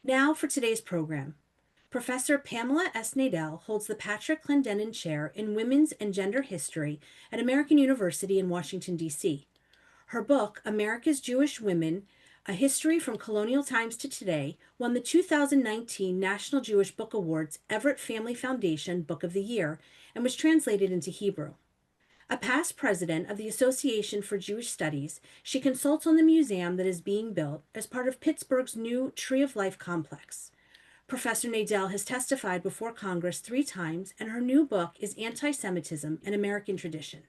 Now for today's program. Professor Pamela S. Nadell holds the Patrick Clendenin Chair in Women's and Gender History at American University in Washington, D.C. Her book, America's Jewish Women, A History from Colonial Times to Today, won the 2019 National Jewish Book Awards Everett Family Foundation Book of the Year and was translated into Hebrew. A past president of the Association for Jewish Studies, she consults on the museum that is being built as part of Pittsburgh's new Tree of Life complex. Professor Nadell has testified before Congress 3 times, and her new book is Antisemitism, an American Tradition.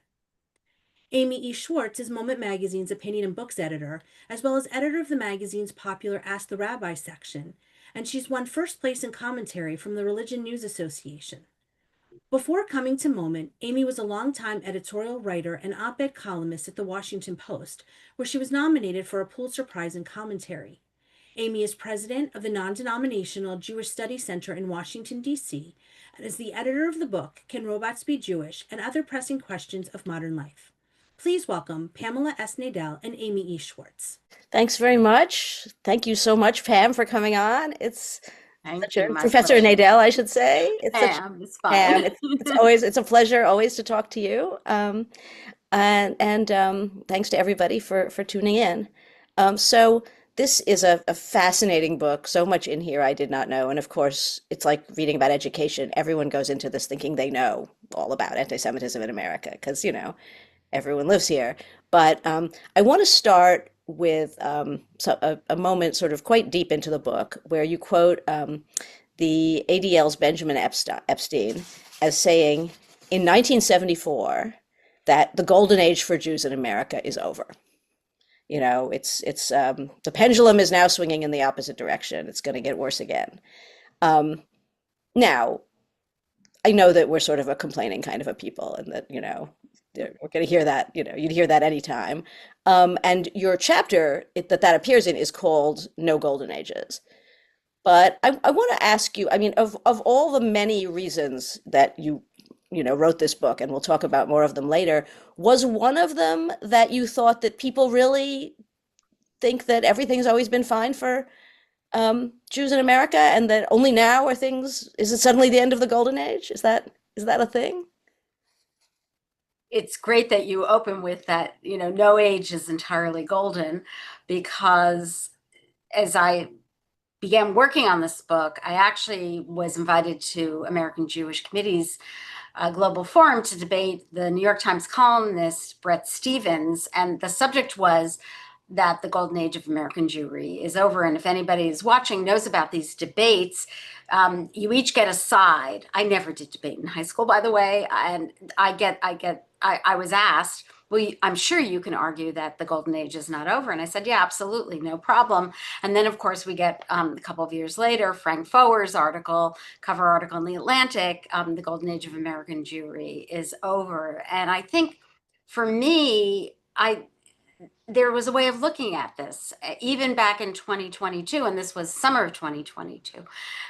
Amy E. Schwartz is Moment Magazine's opinion and books editor, as well as editor of the magazine's popular Ask the Rabbi section, and she's won first place in commentary from the Religion News Association. Before coming to Moment, Amy was a longtime editorial writer and op-ed columnist at the Washington Post, where she was nominated for a Pulitzer Prize in commentary. Amy is president of the non-denominational Jewish Studies Center in Washington, D.C., and is the editor of the book, Can Robots Be Jewish? And Other Pressing Questions of Modern Life. Please welcome Pamela S. Nadell and Amy E. Schwartz. Thanks very much. Thank you so much, Pam, for coming on. It's Thank such a you. My Professor pleasure. Nadell, I should say. It's such Pam, it's fine. Pam. It's a pleasure always to talk to you. And thanks to everybody for tuning in. So this is a fascinating book. So much in here I did not know. And of course, it's like reading about education. Everyone goes into this thinking they know all about anti-Semitism in America because, everyone lives here. But I want to start with a moment sort of quite deep into the book where you quote the ADL's Benjamin Epstein as saying in 1974 that the golden age for Jews in America is over. It's the pendulum is now swinging in the opposite direction. It's going to get worse again. Um, Now, I know that we're sort of a complaining kind of a people, and that we're going to hear that. You'd hear that anytime. And your chapter that appears in is called "No Golden Ages." But I want to ask you, I mean, of all the many reasons that you wrote this book, and we'll talk about more of them later, was one of them that you thought that people really think that everything's always been fine for Jews in America, and that only now is it suddenly the end of the golden age? Is that a thing? It's great that you open with that, no age is entirely golden, because as I began working on this book, I actually was invited to American Jewish Committee's Global Forum to debate the New York Times columnist Bret Stephens, and the subject was that the golden age of American Jewry is over. And if anybody is watching knows about these debates, you each get a side. I never did debate in high school, by the way, and I was asked, well, I'm sure you can argue that the golden age is not over. And I said, yeah, absolutely, no problem. And then, of course, we get a couple of years later, Frank Foer's cover article in The Atlantic, The Golden Age of American Jewry is over. And I think for me, there was a way of looking at this, even back in 2022, and this was summer of 2022.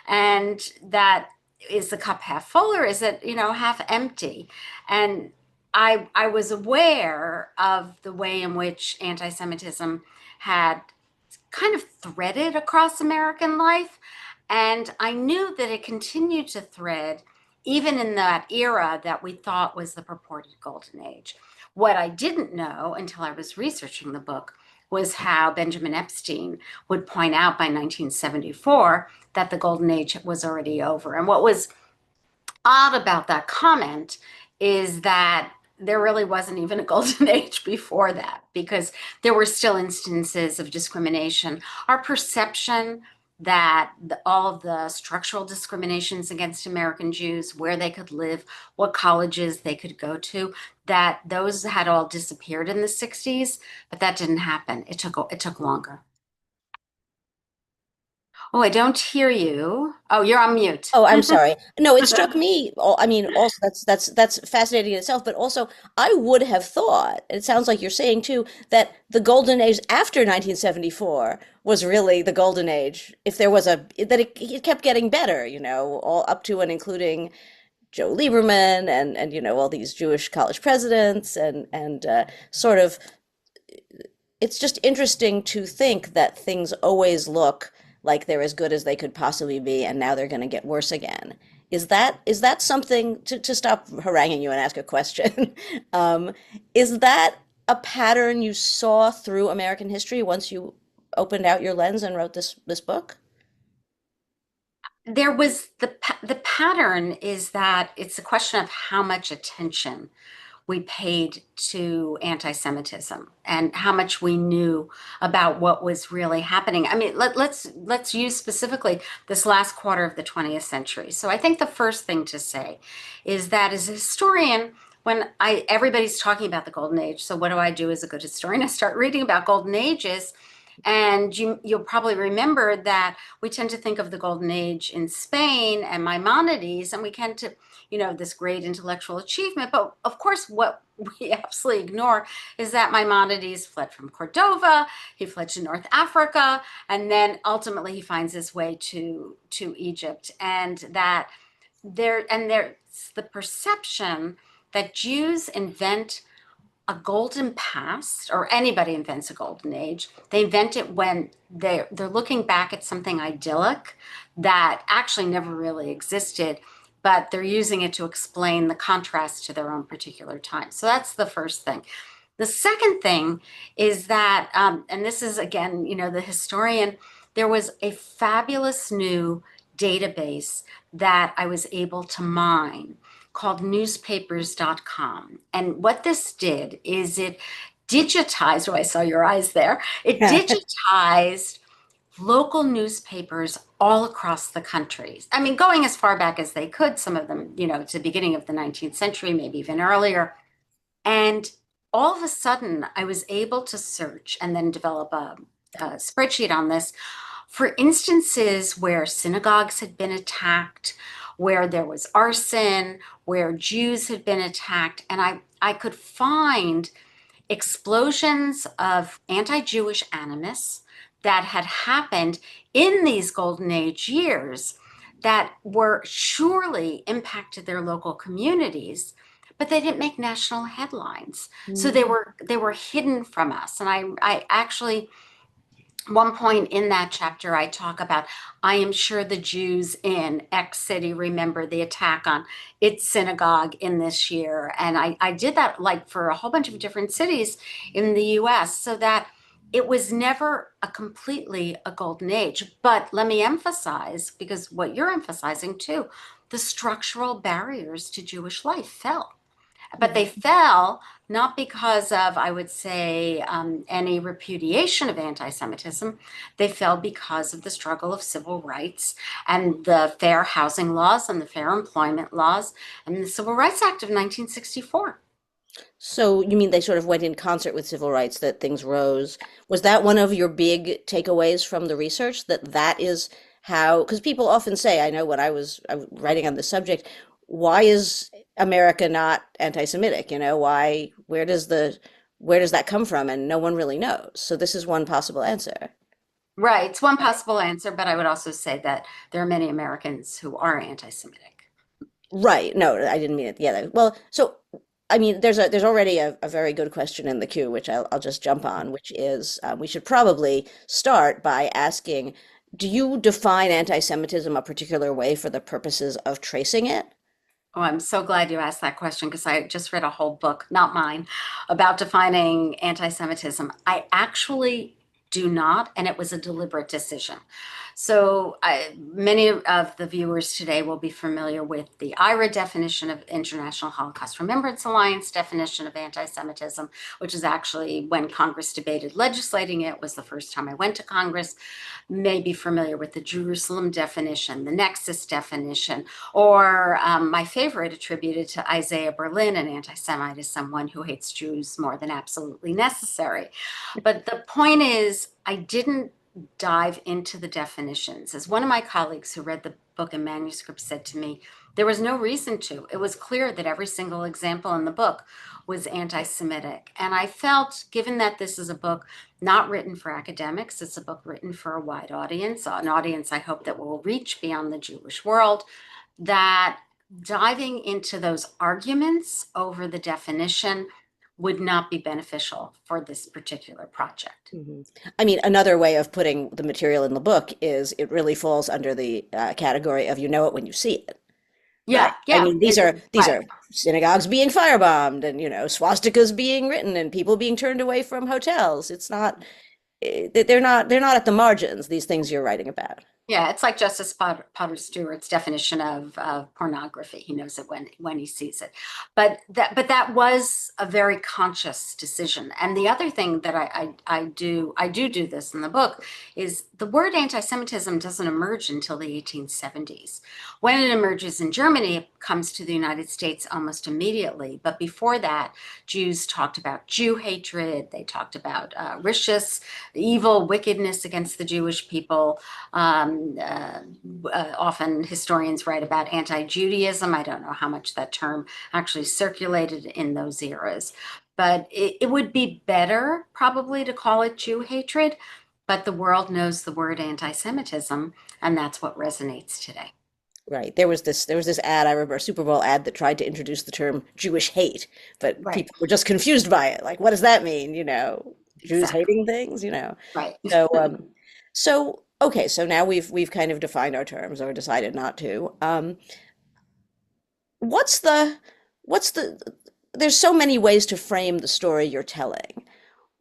And that is the cup half full, or is it, half empty? And I was aware of the way in which anti-Semitism had kind of threaded across American life. And I knew that it continued to thread even in that era that we thought was the purported golden age. What I didn't know until I was researching the book was how Benjamin Epstein would point out by 1974 that the golden age was already over. And what was odd about that comment is that there really wasn't even a golden age before that, because there were still instances of discrimination. Our perception that all of the structural discriminations against American Jews, where they could live, what colleges they could go to, that those had all disappeared in the 60s, but that didn't happen. It took longer. Oh, I don't hear you. Oh, you're on mute. Oh, I'm sorry. No, it struck me. I mean, also that's fascinating in itself. But also, I would have thought. It sounds like you're saying too that the golden age after 1974 was really the golden age. If there was it kept getting better. All up to and including Joe Lieberman and all these Jewish college presidents and sort of. It's just interesting to think that things always look like they're as good as they could possibly be, and now they're going to get worse again. Is that something to stop haranguing you and ask a question? um, is that a pattern you saw through American history once you opened out your lens and wrote this book? There was the pattern is that it's a question of how much attention we paid to anti-Semitism and how much we knew about what was really happening. I mean, let's use specifically this last quarter of the 20th century. So I think the first thing to say is that as a historian, when I everybody's talking about the golden age, so what do I do as a good historian? I start reading about golden ages. And you'll probably remember that we tend to think of the golden age in Spain and Maimonides, and we tend to, this great intellectual achievement. But of course, what we absolutely ignore is that Maimonides fled from Cordova, he fled to North Africa, and then ultimately he finds his way to Egypt. And that there's the perception that Jews invent a golden past, or anybody invents a golden age. They invent it when they're looking back at something idyllic that actually never really existed, but they're using it to explain the contrast to their own particular time. So that's the first thing. The second thing is that, and this is again, the historian, there was a fabulous new database that I was able to mine called newspapers.com. And what this did is it digitized, oh, I saw your eyes there. It digitized local newspapers all across the country. I mean, going as far back as they could, some of them, to the beginning of the 19th century, maybe even earlier. And all of a sudden, I was able to search and then develop a spreadsheet on this for instances where synagogues had been attacked, where there was arson, where Jews had been attacked. And I could find explosions of anti-Jewish animus that had happened in these Golden Age years that were surely impacted their local communities, but they didn't make national headlines. So they were hidden from us. And I actually, one point in that chapter, I talk about, I am sure the Jews in X city remember the attack on its synagogue in this year. And I did that like for a whole bunch of different cities in the US, so that it was never completely a golden age. But let me emphasize, because what you're emphasizing too, the structural barriers to Jewish life fell. But they fell not because of, I would say, any repudiation of anti-Semitism. They fell because of the struggle of civil rights and the fair housing laws and the fair employment laws and the Civil Rights Act of 1964. So you mean they sort of went in concert with civil rights, that things rose? Was that one of your big takeaways from the research, that is how, because people often say, I know when I was writing on the subject, why is America not anti-Semitic? Where does that come from? And no one really knows. So this is one possible answer. Right. It's one possible answer, but I would also say that there are many Americans who are anti-Semitic. Right. No, I didn't mean it. Yeah. Well, so I mean, there's already a very good question in the queue, which I'll just jump on, which is we should probably start by asking, do you define anti-Semitism a particular way for the purposes of tracing it? Oh, I'm so glad you asked that question because I just read a whole book, not mine, about defining anti-Semitism. I actually do not, and it was a deliberate decision. So many of the viewers today will be familiar with the IRA definition of International Holocaust Remembrance Alliance definition of anti-Semitism, which is actually when Congress debated legislating it, was the first time I went to Congress. May be familiar with the Jerusalem definition, the Nexus definition, or my favorite attributed to Isaiah Berlin, an anti-Semite is someone who hates Jews more than absolutely necessary. But the point is, I didn't dive into the definitions. As one of my colleagues who read the book in manuscript said to me, there was no reason to. It was clear that every single example in the book was anti-Semitic. And I felt, given that this is a book not written for academics, it's a book written for a wide audience, an audience I hope that will reach beyond the Jewish world, that diving into those arguments over the definition would not be beneficial for this particular project. Mhm. I mean, another way of putting the material in the book is it really falls under the category of you know it when you see it, right? Yeah, I yeah, mean, these right. are synagogues being firebombed and swastikas being written and people being turned away from hotels. It's not they're not at the margins, these things you're writing about. Yeah, it's like Justice Potter Stewart's definition of pornography. He knows it when he sees it. But that was a very conscious decision. And the other thing that I do this in the book is the word anti-Semitism doesn't emerge until the 1870s. When it emerges in Germany, it comes to the United States almost immediately. But before that, Jews talked about Jew hatred. They talked about rishus, evil, wickedness against the Jewish people. Often historians write about anti-Judaism. I don't know how much that term actually circulated in those eras, but it would be better probably to call it Jew hatred, but the world knows the word anti-Semitism, and that's what resonates today. Right. There was this ad, I remember, a Super Bowl ad that tried to introduce the term Jewish hate, but Right, people were just confused by it. Like, what does that mean? Jews exactly. hating things, Right. So so okay, so now we've kind of defined our terms or decided not to. What's the there's so many ways to frame the story you're telling.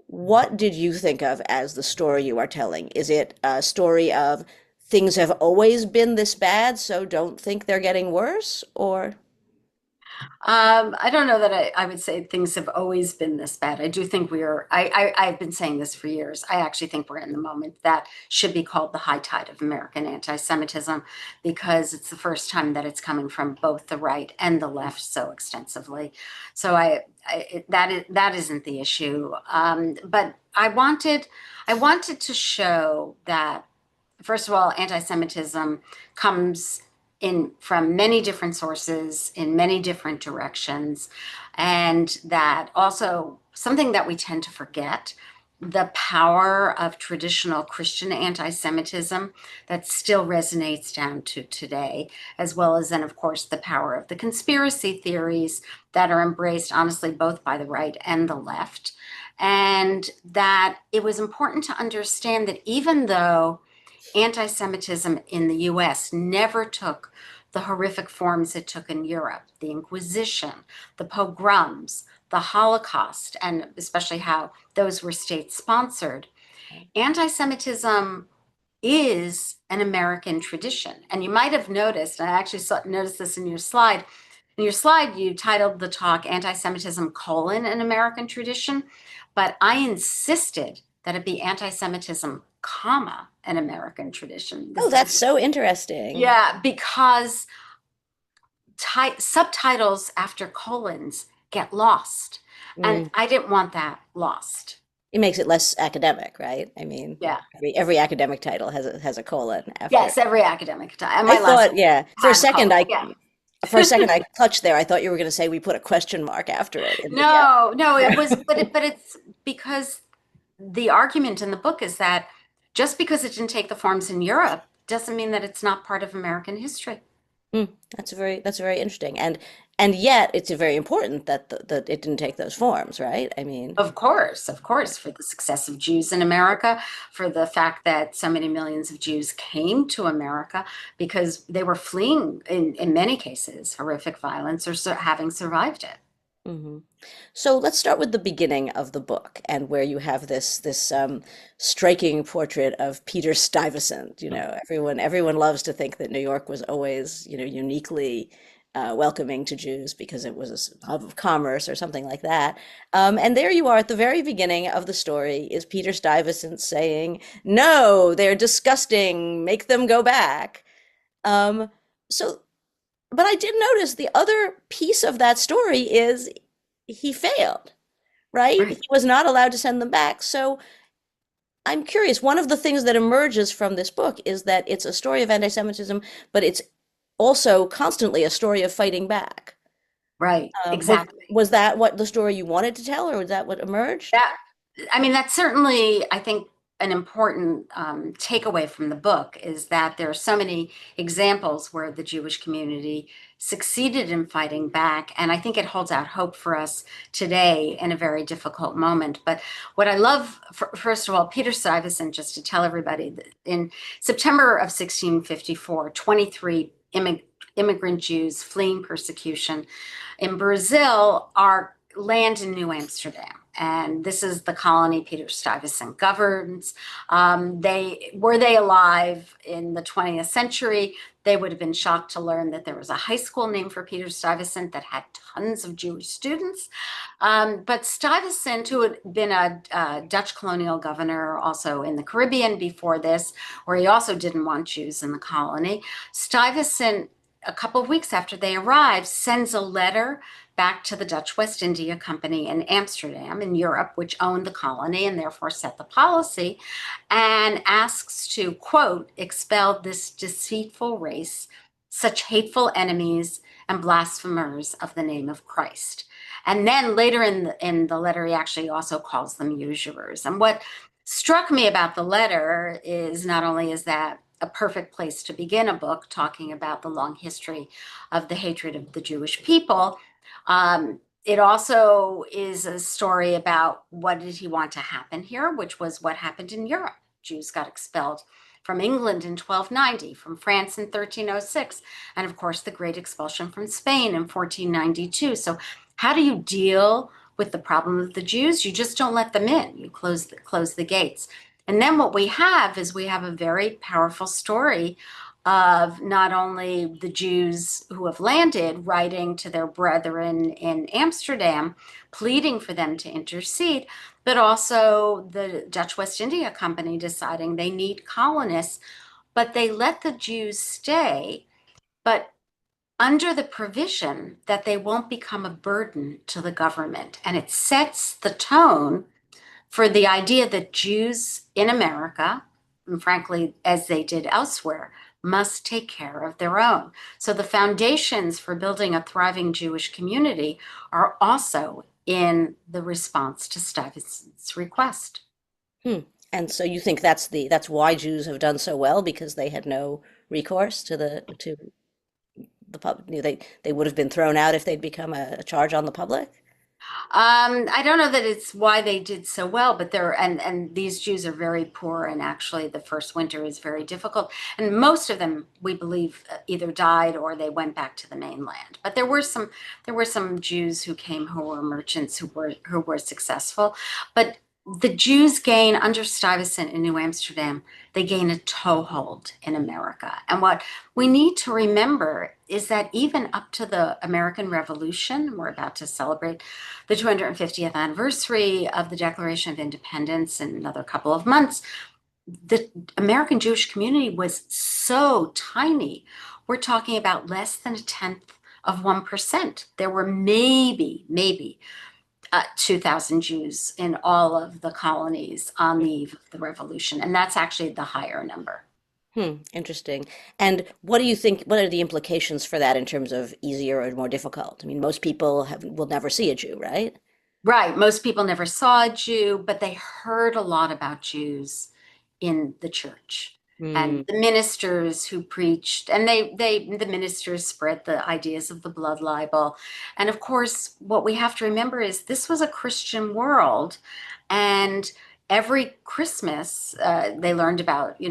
What did you think of as the story you are telling? Is it a story of things have always been this bad, so don't think they're getting worse? Or, I don't know that I would say things have always been this bad. I do think I've been saying this for years. I actually think we're in the moment that should be called the high tide of American anti-Semitism because it's the first time that it's coming from both the right and the left so extensively. So that isn't the issue. But I wanted to show that first of all, anti-Semitism comes in from many different sources in many different directions, and that also something that we tend to forget the power of traditional Christian anti-Semitism that still resonates down to today, as well as then, of course, the power of the conspiracy theories that are embraced, honestly, both by the right and the left. And that it was important to understand that even though anti-Semitism in the US never took the horrific forms it took in Europe, the Inquisition, the pogroms, the Holocaust, and especially how those were state sponsored. Anti-Semitism is an American tradition. And you might have noticed, and I actually noticed this in your slide. In your slide, you titled the talk Anti-Semitism, an American Tradition, but I insisted that it be anti-Semitism, an American tradition. oh, This is, that's so interesting. yeah, because subtitles after colons get lost. And Mm. I didn't want that lost. It makes it less academic, right? I mean, Yeah. every academic title has a colon after. Yes, every academic time. I My last thought, book yeah, had a colon. Yeah. for a second I clutched there. I thought you were going to say we put a question mark after it. Yeah. No, no, it was, but it's because the argument in the book is that just because it didn't take the forms in Europe doesn't mean that it's not part of American history. Mm, that's very interesting. And yet it's very important that that it didn't take those forms, right? I mean, Of course, for the success of Jews in America, for the fact that so many millions of Jews came to America because they were fleeing, in many cases, horrific violence or having survived it. hmm. So let's start with the beginning of the book and where you have this striking portrait of Peter Stuyvesant. Everyone loves to think that New York was always, uniquely welcoming to Jews because it was a hub of commerce or something like that. And there you are at the very beginning of the story is Peter Stuyvesant saying, "No, they're disgusting. Make them go back." Um, so but I did notice the other piece of that story is he failed, right? He Right. was not allowed to send them back. So I'm curious, one of the things that emerges from this book is that it's a story of anti-Semitism, but it's also constantly a story of fighting back. Right, Was exactly. was that what the story you wanted to tell, or was that what emerged? That, I mean, that's certainly, I think, an important takeaway from the book is that there are so many examples where the Jewish community succeeded in fighting back. And I think it holds out hope for us today in a very difficult moment. But what I love, first of all, Peter Stuyvesant, just to tell everybody, that in September of 1654, 23 immigrant Jews fleeing persecution in Brazil are land in New Amsterdam. And this is the colony Peter Stuyvesant governs. Were they alive in the 20th century, they would have been shocked to learn that there was a high school named for Peter Stuyvesant that had tons of Jewish students. But Stuyvesant, who had been a Dutch colonial governor also in the Caribbean before this, where he also didn't want Jews in the colony, Stuyvesant, a couple of weeks after they arrived, sends a letter back to the Dutch West India Company in Amsterdam in Europe, which owned the colony and therefore set the policy, and asks to, quote, expel this deceitful race, such hateful enemies and blasphemers of the name of Christ. And then later in the letter, he actually also calls them usurers. And what struck me about the letter is not only is that a perfect place to begin a book talking about the long history of the hatred of the Jewish people, it also is a story about what did he want to happen here, which was what happened in Europe. Jews got expelled from England in 1290, from France in 1306, and of course the Great Expulsion from Spain in 1492. So how do you deal with the problem of the Jews? You just don't let them in. You close the gates. And then what we have is we have a very powerful story of not only the Jews who have landed writing to their brethren in Amsterdam, pleading for them to intercede, but also the Dutch West India Company deciding they need colonists, but they let the Jews stay, but under the provision that they won't become a burden to the government. And it sets the tone for the idea that Jews in America, and frankly, as they did elsewhere, must take care of their own. So the foundations for building a thriving Jewish community are also in the response to Stuyvesant's request. Hmm. And so you think that's why Jews have done so well because they had no recourse to the public. They would have been thrown out if they'd become a charge on the public. I don't know that it's why they did so well, but and these Jews are very poor, and actually the first winter is very difficult. And most of them, we believe, either died or they went back to the mainland. But there were some Jews who came who were merchants who were successful. But the Jews gain under Stuyvesant in New Amsterdam, they gain a toehold in America. And what we need to remember is that even up to the American Revolution, we're about to celebrate the 250th anniversary of the Declaration of Independence in another couple of months, the American Jewish community was so tiny. We're talking about less than a tenth of 1%. There were maybe 2,000 Jews in all of the colonies on the eve of the revolution. And that's actually the higher number. Interesting. And what do you think, what are the implications for that in terms of easier or more difficult? I mean, most people will never see a Jew, right? Right. Most people never saw a Jew, but they heard a lot about Jews in the church. And Hmm. the ministers who preached, and the ministers spread the ideas of the blood libel. And of course, what we have to remember is this was a Christian world, and every Christmas they learned about,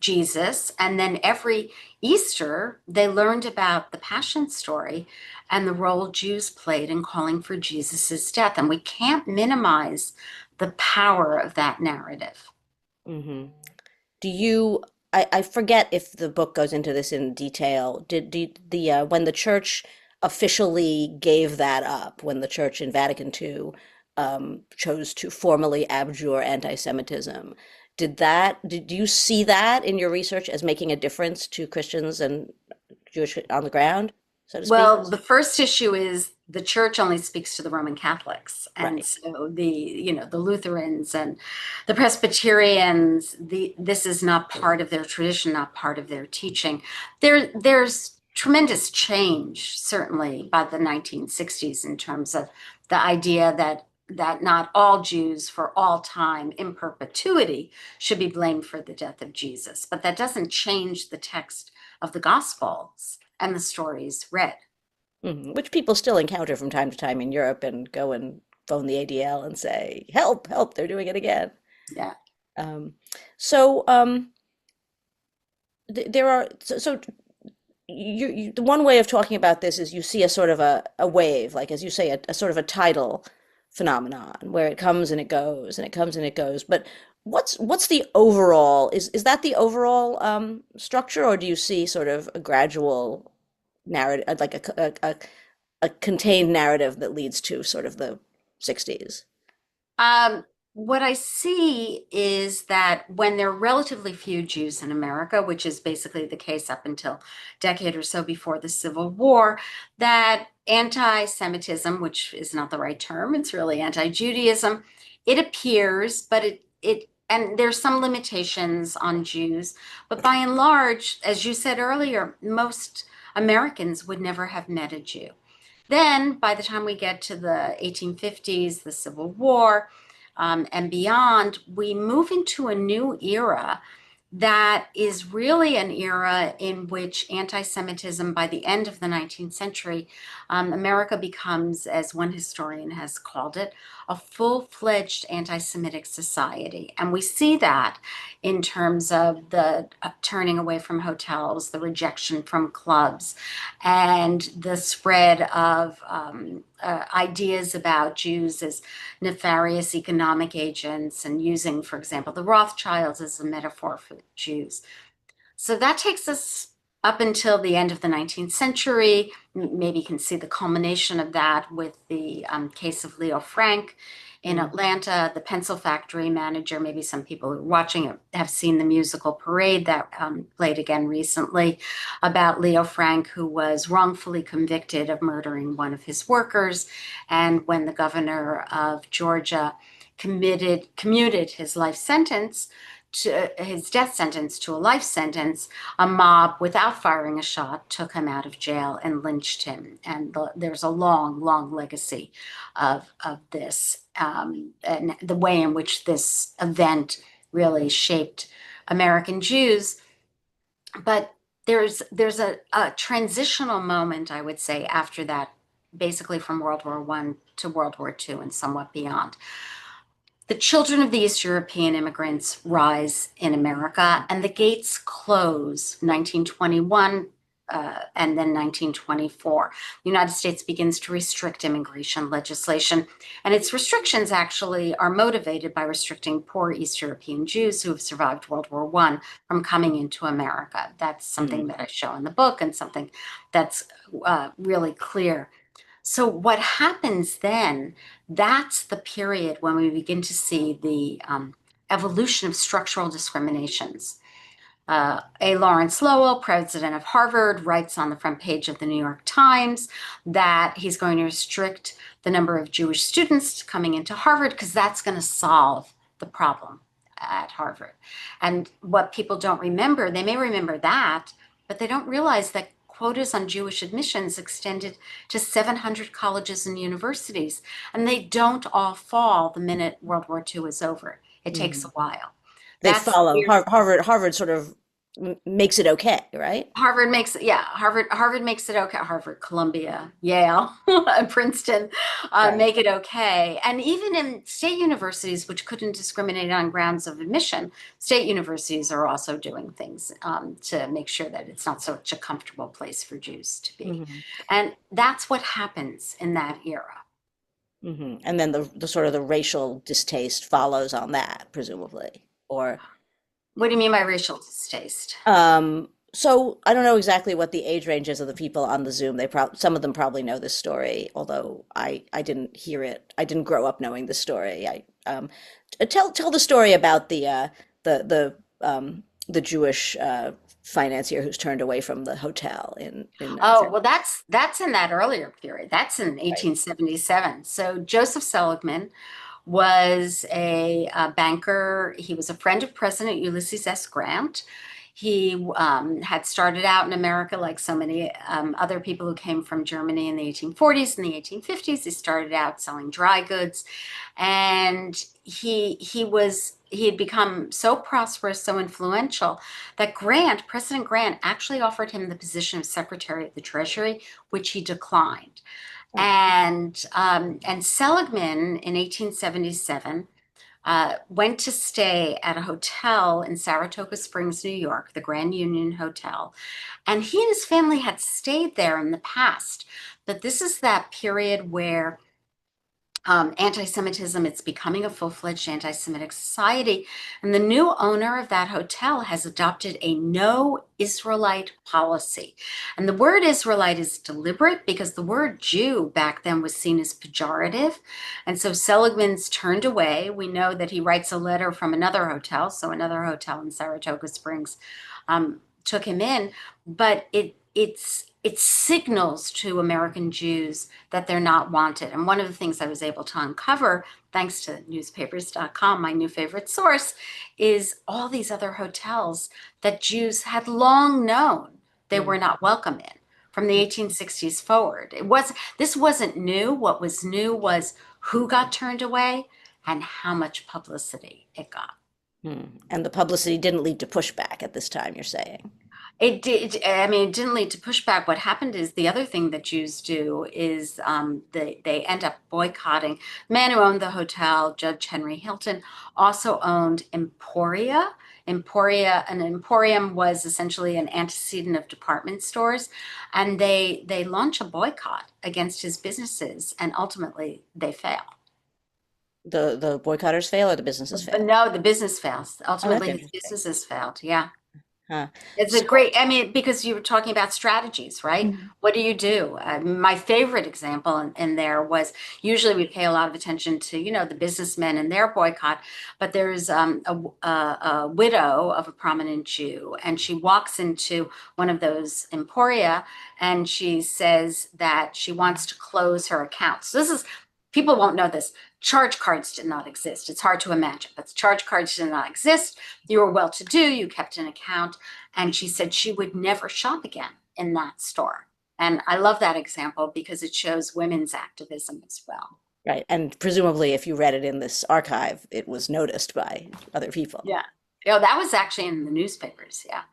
Jesus, and then every Easter they learned about the Passion story and the role Jews played in calling for Jesus's death. And we can't minimize the power of that narrative. Hmm. Do you, I forget if the book goes into this in detail. Did the when the church officially gave that up, when the church in Vatican II chose to formally abjure anti-Semitism, did you see that in your research as making a difference to Christians and Jewish on the ground, so to speak? Well, the first issue is the church only speaks to the Roman Catholics. And Right. so the Lutherans and the Presbyterians, this is not part of their tradition, not part of their teaching. There's tremendous change, certainly by the 1960s, in terms of the idea that that not all Jews for all time in perpetuity should be blamed for the death of Jesus. But that doesn't change the text of the Gospels and the stories read. Which people still encounter from time to time in Europe and go and phone the ADL and say, "Help, help, they're doing it again." Yeah. Um, so there are so the one way of talking about this is you see a sort of a wave, like as you say, a sort of a tidal phenomenon where it comes and it goes and it comes and it goes. But what's the overall, is that the overall structure, or do you see sort of a gradual narrative, like a contained narrative that leads to sort of the 60s? What I see is that when there are relatively few Jews in America, which is basically the case up until a decade or so before the Civil War, that anti-Semitism, which is not the right term, it's really anti-Judaism, it appears, but and there's some limitations on Jews, but by and large, as you said earlier, most Americans would never have met a Jew. Then, by the time we get to the 1850s, the Civil War, and beyond, we move into a new era that is really an era in which anti-Semitism, by the end of the 19th century, America becomes, as one historian has called it, a full-fledged anti-Semitic society. And we see that in terms of the turning away from hotels, the rejection from clubs, and the spread of ideas about Jews as nefarious economic agents, and using, for example, the Rothschilds as a metaphor for Jews. So that takes us up until the end of the 19th century. Maybe you can see the culmination of that with the case of Leo Frank in Atlanta, the pencil factory manager. Maybe some people who are watching it have seen the musical Parade that played again recently about Leo Frank, who was wrongfully convicted of murdering one of his workers. And when the governor of Georgia commuted his life sentence to his death sentence to a life sentence, a mob, without firing a shot, took him out of jail and lynched him. And there's a long, long legacy of this, and the way in which this event really shaped American Jews. But there's a transitional moment, I would say, after that, basically from World War I to World War II and somewhat beyond. The children of the East European immigrants rise in America, and the gates close 1921 and then 1924. The United States begins to restrict immigration legislation, and its restrictions actually are motivated by restricting poor East European Jews who have survived World War I from coming into America. That's something that I show in the book, and something that's really clear. So what happens then, that's the period when we begin to see the evolution of structural discriminations. A. Lawrence Lowell, president of Harvard, writes on the front page of the New York Times that he's going to restrict the number of Jewish students coming into Harvard because that's going to solve the problem at Harvard. And what people don't remember, they may remember that, but they don't realize that quotas on Jewish admissions extended to 700 colleges and universities, and they don't all fall the minute World War II is over. It takes a while. They That's follow. Harvard sort of makes it okay, right? Harvard makes it, yeah, Harvard makes it okay. Harvard, Columbia, Yale, Princeton Right. make it okay. And even in state universities, which couldn't discriminate on grounds of admission, state universities are also doing things to make sure that it's not such a comfortable place for Jews to be. And that's what happens in that era. And then the sort of the racial distaste follows on that, presumably, or What do you mean by racial distaste? so I don't know exactly what the age range is of the people on the Zoom. Some of them probably know this story, although I didn't hear it. I didn't grow up knowing the story. I tell the story about the Jewish financier who's turned away from the hotel in Oh, well, that's in that earlier period. That's in 1877. So Joseph Seligman was a banker. He was a friend of President Ulysses S. Grant. He had started out in America like so many other people who came from Germany in the 1840s and the 1850s. He started out selling dry goods, and he had become so prosperous, so influential that President Grant actually offered him the position of Secretary of the Treasury, which he declined. And Seligman in 1877 went to stay at a hotel in Saratoga Springs, New York, the Grand Union Hotel. And he and his family had stayed there in the past. But this is that period where anti-Semitism, it's becoming a full-fledged anti-Semitic society. And the new owner of that hotel has adopted a no Israelite policy. And the word Israelite is deliberate because the word Jew back then was seen as pejorative. And so Seligman's turned away. We know that he writes a letter from another hotel. So another hotel in Saratoga Springs took him in, but it signals to American Jews that they're not wanted. And one of the things I was able to uncover, thanks to newspapers.com, my new favorite source, is all these other hotels that Jews had long known they were not welcome in from the 1860s forward. This wasn't new. What was new was who got turned away and how much publicity it got. And the publicity didn't lead to pushback at this time, you're saying? It did. I mean, it didn't lead to pushback. What happened is the other thing that Jews do is they end up boycotting. The man who owned the hotel, Judge Henry Hilton, also owned Emporia. An emporium was essentially an antecedent of department stores, and they launch a boycott against his businesses, and ultimately they fail. The boycotters fail or the businesses fail? No, the business fails. Oh, that's Ultimately, his interesting. businesses failed. Yeah. Huh. It's a So, great, I mean, because you were talking about strategies, right? Mhm. What do you do? My favorite example in there was usually we pay a lot of attention to, the businessmen and their boycott, but there's a widow of a prominent Jew, and she walks into one of those emporia and she says that she wants to close her account. So people won't know this. Charge cards did not exist. It's hard to imagine, but charge cards did not exist. You were well-to-do, you kept an account, and she said she would never shop again in that store. And I love that example because it shows women's activism as well. right. And presumably, if you read it in this archive, it was noticed by other people. Yeah. That was actually in the newspapers. Yeah.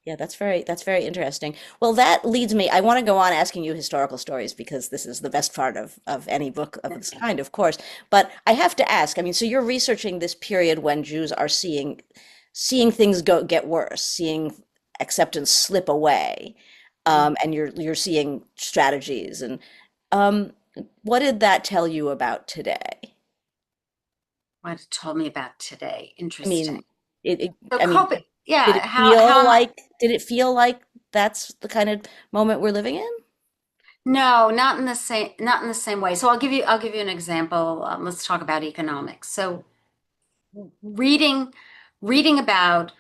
Yeah, that's very interesting. Well, that leads me, I want to go on asking you historical stories because this is the best part of any book of this kind, of course. But I have to ask, I mean, so you're researching this period when Jews are seeing things get worse, seeing acceptance slip away, and you're seeing strategies. And um, what did that tell you about today? What it told me about today. I mean, Interesting. it, it So I mean, coping. did Yeah. it How feel am I? like that's the kind of moment we're living in? No, not in the same way. So I'll give you an example. Let's talk about economics. So reading reading about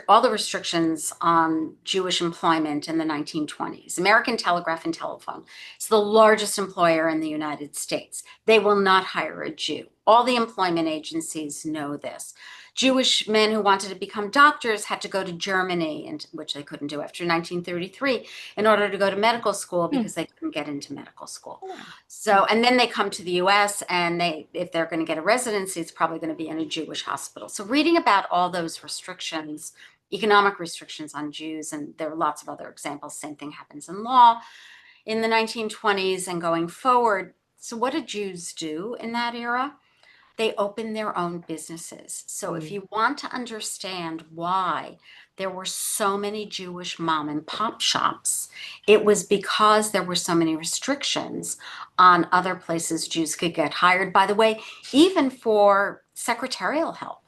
all the restrictions on Jewish employment in the 1920s. American Telegraph and Telephone is the largest employer in the United States. They will not hire a Jew. All the employment agencies know this. Jewish men who wanted to become doctors had to go to Germany, and which they couldn't do after 1933, in order to go to medical school Hmm. because they couldn't get into medical school. Wow. So, and then they come to the US, and if they're going to get a residency, it's probably going to be in a Jewish hospital. So reading about all those restrictions, economic restrictions on Jews, and there are lots of other examples, same thing happens in law in the 1920s and going forward. So what did Jews do in that era? They opened their own businesses. So if Mm. you want to understand why there were so many Jewish mom and pop shops, it was because there were so many restrictions on other places Jews could get hired. By the way, even for secretarial help.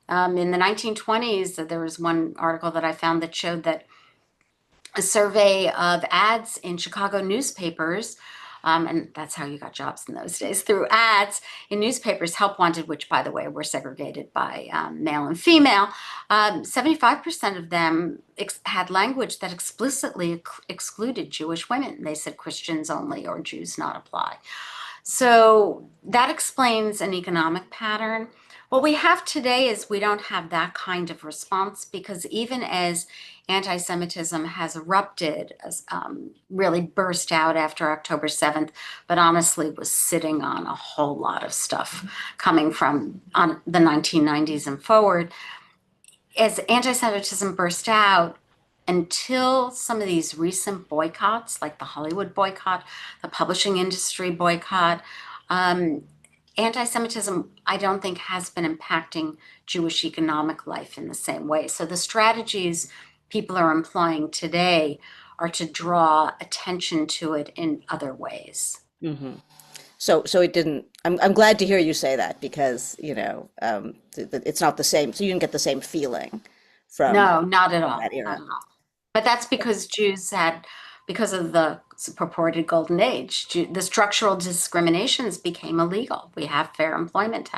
In the 1920s, there was one article that I found that showed that a survey of ads in Chicago newspapers, and that's how you got jobs in those days, through ads in newspapers, help wanted, which by the way were segregated by male and female. 75% of them had language that explicitly excluded Jewish women. They said Christians only or Jews not apply. So that explains an economic pattern. What we have today is we don't have that kind of response, because even as anti-Semitism has erupted, really burst out after October 7th, but honestly was sitting on a whole lot of stuff coming from on the 1990s and forward. As anti-Semitism burst out, until some of these recent boycotts, like the Hollywood boycott, the publishing industry boycott, anti-Semitism, I don't think, has been impacting Jewish economic life in the same way. So the strategies people are employing today are to draw attention to it in other ways. Hmm. So it didn't. I'm glad to hear you say that because it's not the same. So you didn't get the same feeling from No, not at all, that not era. at all. But that's because Jews had, because of the purported golden age, the structural discriminations became illegal. We have fair employment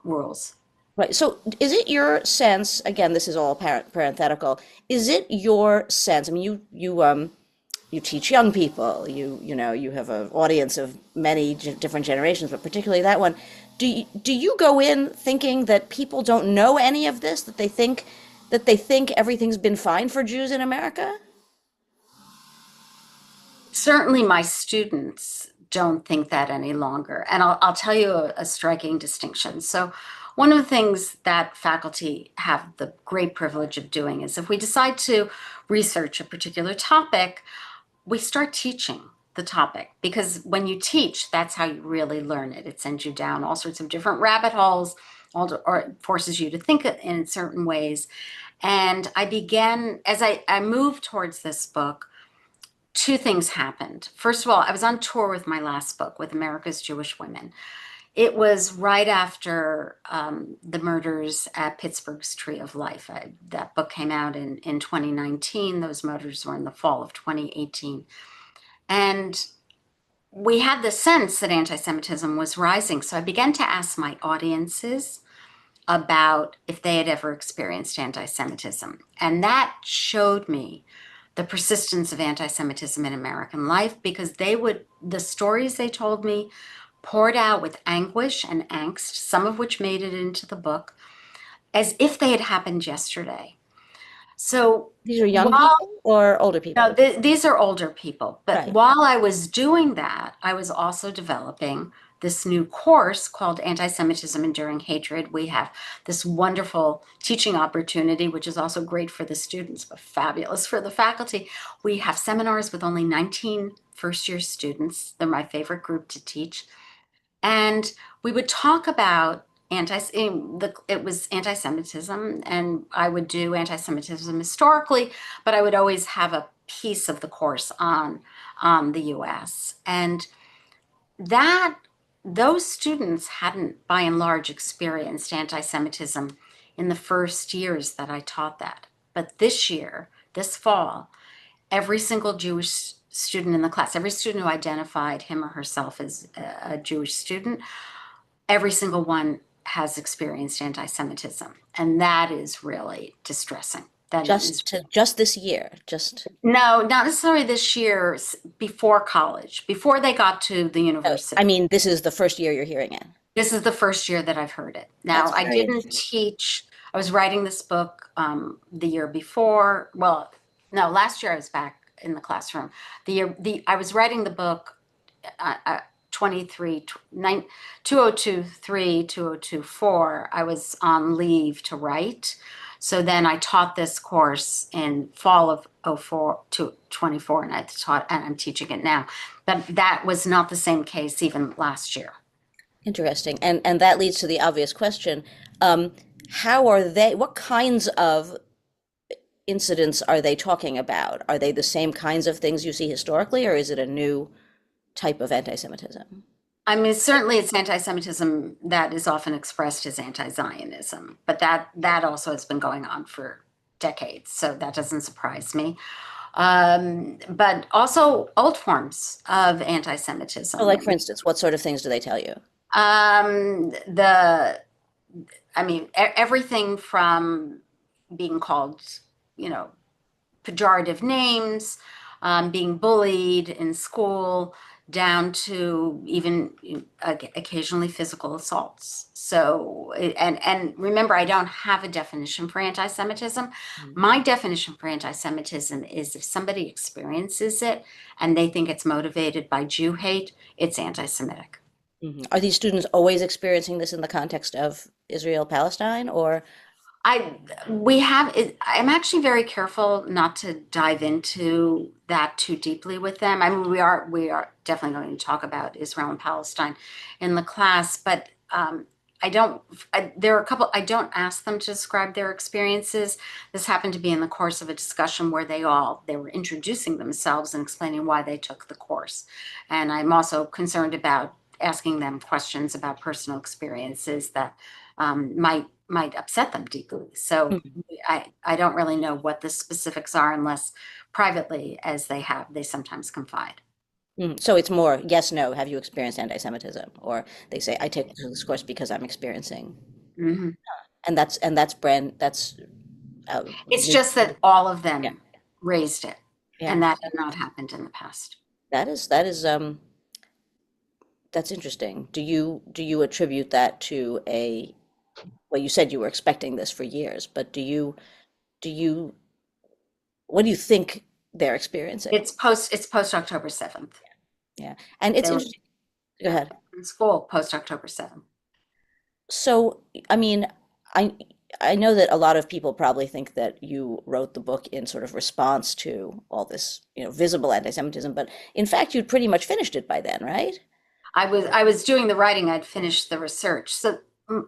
rules. Right. So is it your sense, again, this is all parenthetical, is it your sense, I mean, you teach young people, you have an audience of many different generations, but particularly that one. Do you go in thinking that people don't know any of this, that they think everything's been fine for Jews in America? Certainly, my students don't think that any longer. And I'll tell you a striking distinction. So, one of the things that faculty have the great privilege of doing is if we decide to research a particular topic, we start teaching the topic, because when you teach, that's how you really learn it. It sends you down all sorts of different rabbit holes, or it forces you to think in certain ways. And I began, as I moved towards this book, two things happened. First of all, I was on tour with my last book, with America's Jewish Women. It was right after the murders at Pittsburgh's Tree of Life. That book came out in 2019. Those murders were in the fall of 2018. And we had the sense that anti-Semitism was rising. So I began to ask my audiences about if they had ever experienced anti-Semitism. And that showed me the persistence of anti-Semitism in American life, because the stories they told me poured out with anguish and angst, some of which made it into the book, as if they had happened yesterday. So These are young while people or older no, people? these are older people. But Right. while I was doing that, I was also developing this new course called Anti-Semitism Enduring Hatred. We have this wonderful teaching opportunity, which is also great for the students, but fabulous for the faculty. We have seminars with only 19 first-year students. They're my favorite group to teach. And we would talk about it was anti-Semitism, and I would do anti-Semitism historically, but I would always have a piece of the course on the US. And that those students hadn't by and large experienced anti-Semitism in the first years that I taught that. But this year, this fall, every single Jewish student in the class, every student who identified him or herself as a Jewish student, every single one has experienced anti-Semitism. And that is really distressing. That is, Just this year, just. no, not necessarily this year, before college, before they got to the I university. mean, this is the first year you're hearing it. This is the first year that I've heard it. Now, That's I very didn't interesting. teach, I was writing this book the year before. Well, no, last year I was back in the classroom. I was writing the book 23, 2023, 2024. I was on leave to write. So then I taught this course in fall of 04 to 24, and I'm teaching it now. But that was not the same case even last year. Interesting. And that leads to the obvious question. What kinds of incidents are they talking about? Are they the same kinds of things you see historically, or is it a new type of anti-Semitism? I mean, certainly it's anti-Semitism that is often expressed as anti-Zionism, but that also has been going on for decades, so that doesn't surprise me. But also old forms of So, like, anti-Semitism. for instance, what sort of things do they tell you? The I mean, everything from being called, you know, pejorative names, being bullied in school, down to even occasionally physical assaults. So, and remember, I don't have a definition for anti-Semitism. My definition for anti-Semitism is if somebody experiences it and they think it's motivated by Jew hate, it's anti-Semitic. Are these students always experiencing this in the context of Israel Palestine, or I we have it, I'm actually very careful not to dive into that too deeply with them. I mean, we are definitely going to talk about Israel and Palestine in the class, but I don't. There are a couple. I don't ask them to describe their experiences. This happened to be in the course of a discussion where they were introducing themselves and explaining why they took the course, and I'm also concerned about asking them questions about personal experiences that might upset them deeply. So I don't really know what the specifics are unless privately, as they sometimes confide. So it's more yes, no, have you experienced anti-Semitism? Or they say, I take this course because I'm experiencing. Hmm. And that's It's new. just that all of Yeah, them raised it, yeah. and that had not happened in the past. That is that's interesting. Do you attribute that to a, well, you said you were expecting this for years, but do you what do you think they're experiencing? It's post October 7th. Yeah. And it's They were, interesting. Go yeah, ahead. in school post October 7th. So, I mean, I I know that a lot of people probably think that you wrote the book in sort of response to all this, visible anti-Semitism, but in fact, you'd pretty much finished it by then, right? I was doing the writing, I'd finished the research. So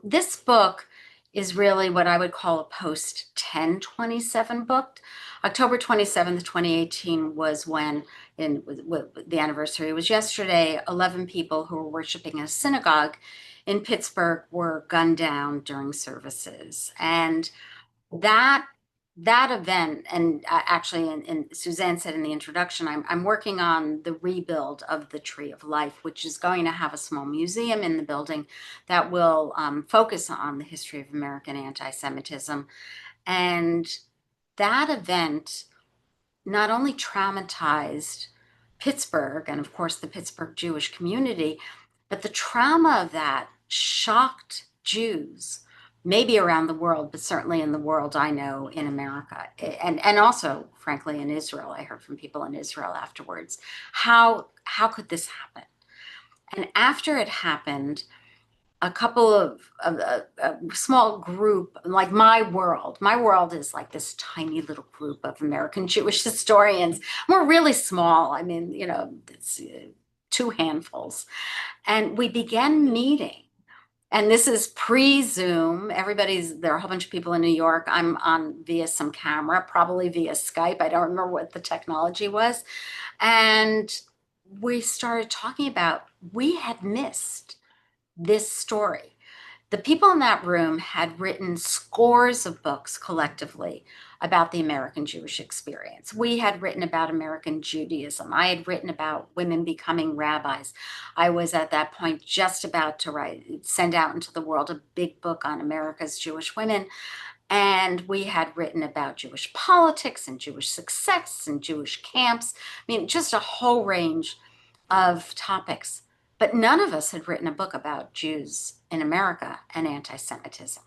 this book is really what I would call a post 1027 book. October 27th, 2018 was when the anniversary was yesterday. 11 people who were worshiping in a synagogue in Pittsburgh were gunned down during services. And that that event, and actually, and Suzanne said in the introduction, I'm working on the rebuild of the Tree of Life, which is going to have a small museum in the building that will focus on the history of American anti-Semitism. And that event not only traumatized Pittsburgh and, of course, the Pittsburgh Jewish community, but the trauma of that shocked Jews, maybe around the world, but certainly in the world I know in America, and also, frankly, in Israel. I heard from people in Israel afterwards. How could this happen? And after it happened, a couple of a small group, like my world is like this tiny little group of American Jewish historians. We're really small. I mean, it's two handfuls. And we began meeting, and this is pre-Zoom. There are a whole bunch of people in New York. I'm on via some camera, probably via Skype. I don't remember what the technology was. And we started talking about, we had missed this story. The people in that room had written scores of books collectively about the American Jewish experience. We had written about American Judaism. I had written about women becoming rabbis. I was at that point just about to send out into the world a big book on America's Jewish women. And we had written about Jewish politics and Jewish success and Jewish camps. I mean, just a whole range of topics. But none of us had written a book about Jews in America and anti-Semitism.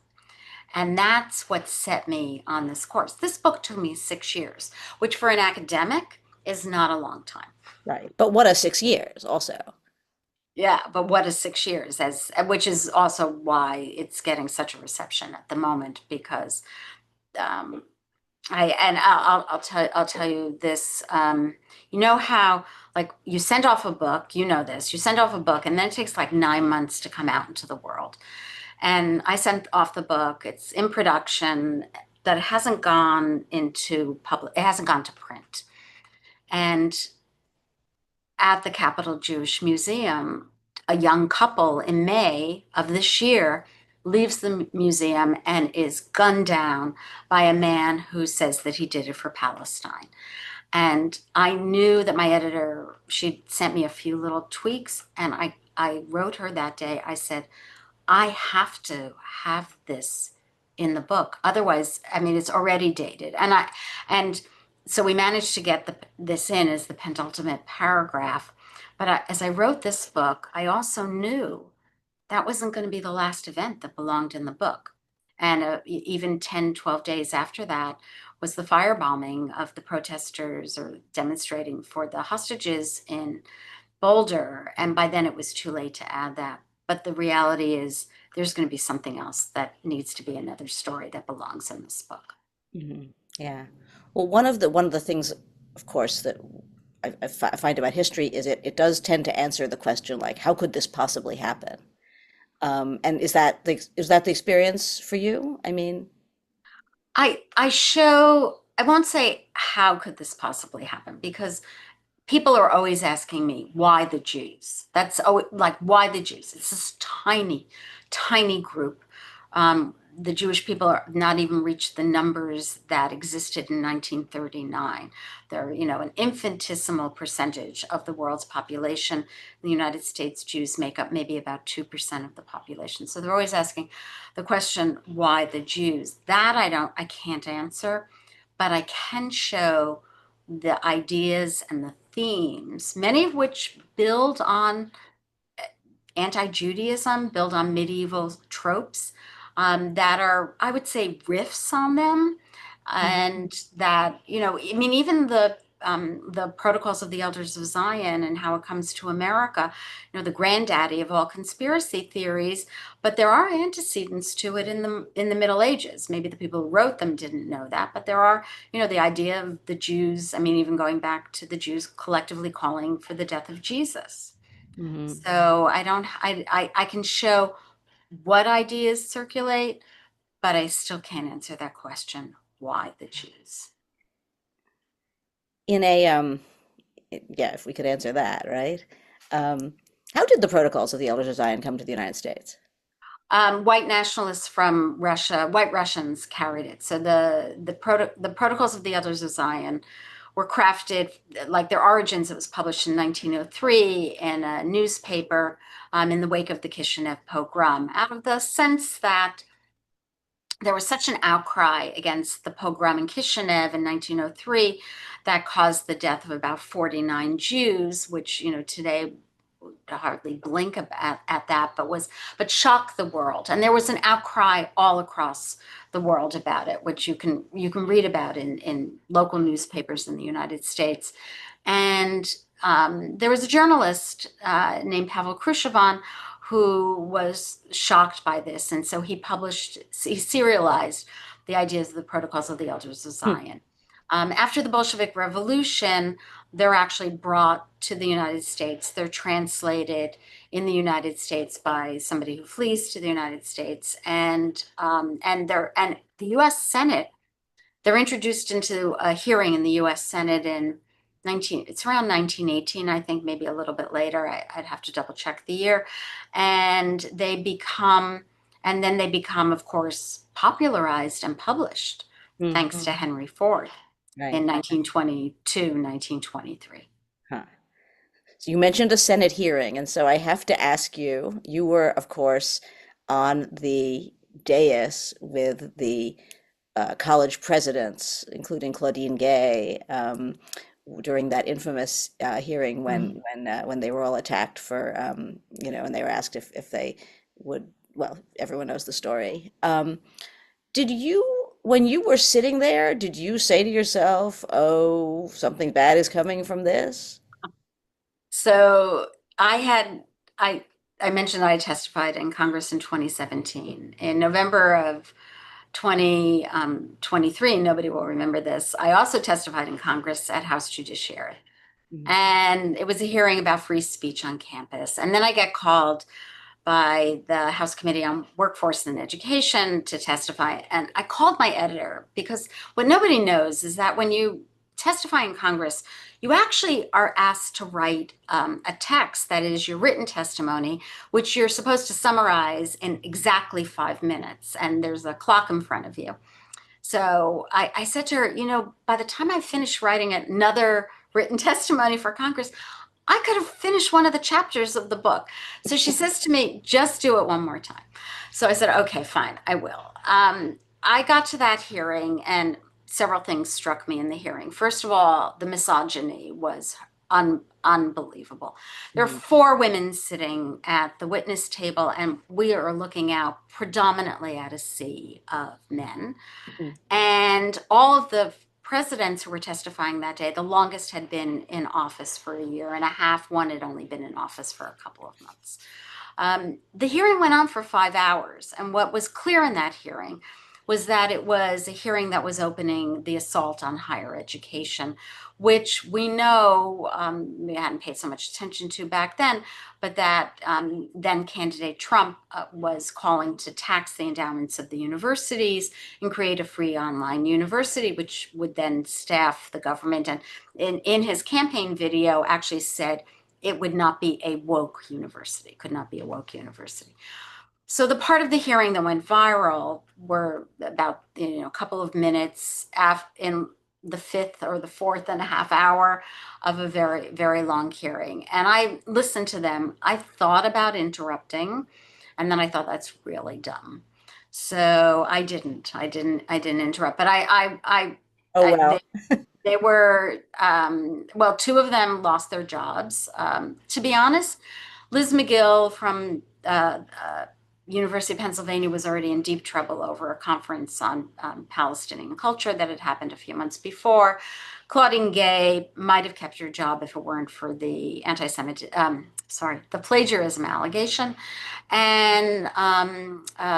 And that's what set me on this course. This book took me 6 years, which for an academic is not a long time. Right. But what a 6 years also. Yeah, but what is 6 years? Which is also why it's getting such a reception at the moment, because um, I'll tell you this. You know how, like, you send off a book, you send off a book, and then it takes like 9 months to come out into the world. And I sent off the book, it's in production, but it hasn't gone into public, it hasn't gone to print. And at the Capitol Jewish Museum, a young couple in May of this year leaves the museum and is gunned down by a man who says that he did it for Palestine. And I knew that my editor, she sent me a few little tweaks, and I wrote her that day. I said, I have to have this in the book. Otherwise, I mean, it's already dated. And so we managed to get this in as the penultimate paragraph. But as I wrote this book, I also knew that wasn't going to be the last event that belonged in the book. And even 10, 12 days after that was the firebombing of the protesters or demonstrating for the hostages in Boulder. And by then it was too late to add that. But the reality is there's going to be something else that needs to be another story that belongs in this book. Yeah. Well, one of the things, of course, that I find about history is it does tend to answer the question like, how could this possibly happen? And is that the experience for you? I mean, I won't say how could this possibly happen because people are always asking me why the Jews. That's like why the Jews. It's this tiny, tiny group. The Jewish people are not even reached the numbers that existed in 1939. They're, an infinitesimal percentage of the world's population. In the United States, Jews make up maybe about 2% of the population. So they're always asking the question, why the Jews? That I can't answer, but I can show the ideas and the themes, many of which build on anti-Judaism, build on medieval tropes that are, I would say, riffs on them, and that I mean, even the Protocols of the Elders of Zion and how it comes to America, the granddaddy of all conspiracy theories. But there are antecedents to it in the Middle Ages. Maybe the people who wrote them didn't know that, but there are, the idea of the Jews. I mean, even going back to the Jews collectively calling for the death of Jesus. mhm. So I can show what ideas circulate, but I still can't answer that question, why the Jews? In a yeah, if we could answer that, right? Um, how did the Protocols of the Elders of Zion come to the United States? White nationalists from Russia, white Russians carried it. So the Protocols of the Elders of Zion were crafted, like their origins. It was published in 1903 in a newspaper in the wake of the Kishinev pogrom, out of the sense that there was such an outcry against the pogrom in Kishinev in 1903 that caused the death of about 49 Jews, which, today would hardly blink at that, but shocked the world. And there was an outcry all across the world about it, which you can read about in local newspapers in the United States. And there was a journalist named Pavel Khrushchev who was shocked by this. And so he serialized the ideas of the Protocols of the Elders of Hmm. Zion. After the Bolshevik Revolution, they're actually brought to the United States. They're translated in the United States by somebody who flees to the United States, and the U.S. Senate. They're introduced into a hearing in the U.S. Senate in it's around 1918, I think, maybe a little bit later. I'd have to double check the year. And then they become, of course, popularized and published thanks to Henry Ford in Right. 1922, 1923. Huh. So you mentioned a Senate hearing, and so I have to ask you, you were, of course, on the dais with the college presidents, including Claudine Gay, during that infamous hearing when they were all attacked for, and they were asked if they would, well, everyone knows the story. Did you, when you were sitting there, did you say to yourself, "Oh, something bad is coming from this"? So I had I I mentioned I testified in Congress in 2017. In November of 2023, nobody will remember this. I also testified in Congress at House Judiciary. Mhm. And it was a hearing about free speech on campus. And then I get called by the House Committee on Workforce and Education to testify. And I called my editor because what nobody knows is that when you testify in Congress, you actually are asked to write a text that is your written testimony, which you're supposed to summarize in exactly 5 minutes. And there's a clock in front of you. So I said to her, by the time I finish writing another written testimony for Congress, I could have finished one of the chapters of the book. So she says to me, just do it one more time. So I said, okay, fine, I will. I got to that hearing and several things struck me in the hearing. First of all, the misogyny was unbelievable. There are Mhm. four women sitting at the witness table, and we are looking out predominantly at a sea of men. Mhm. And all of the presidents who were testifying that day, the longest had been in office for a year and a half. One had only been in office for a couple of months. The hearing went on for 5 hours. And what was clear in that hearing was that it was a hearing that was opening the assault on higher education, which we know we hadn't paid so much attention to back then, but that then candidate Trump was calling to tax the endowments of the universities and create a free online university, which would then staff the government. And in his campaign video, actually said it would not be a woke university, could not be a woke university. So the part of the hearing that went viral were about a couple of minutes in the fifth or the fourth and a half hour of a very, very long hearing. And I listened to them. I thought about interrupting, and then I thought that's really dumb. So I didn't interrupt. But Oh, wow. they were, well, two of them lost their jobs. To be honest, Liz McGill from University of Pennsylvania was already in deep trouble over a conference on Palestinian culture that had happened a few months before. Claudine Gay might have kept her job if it weren't for the the plagiarism allegation. And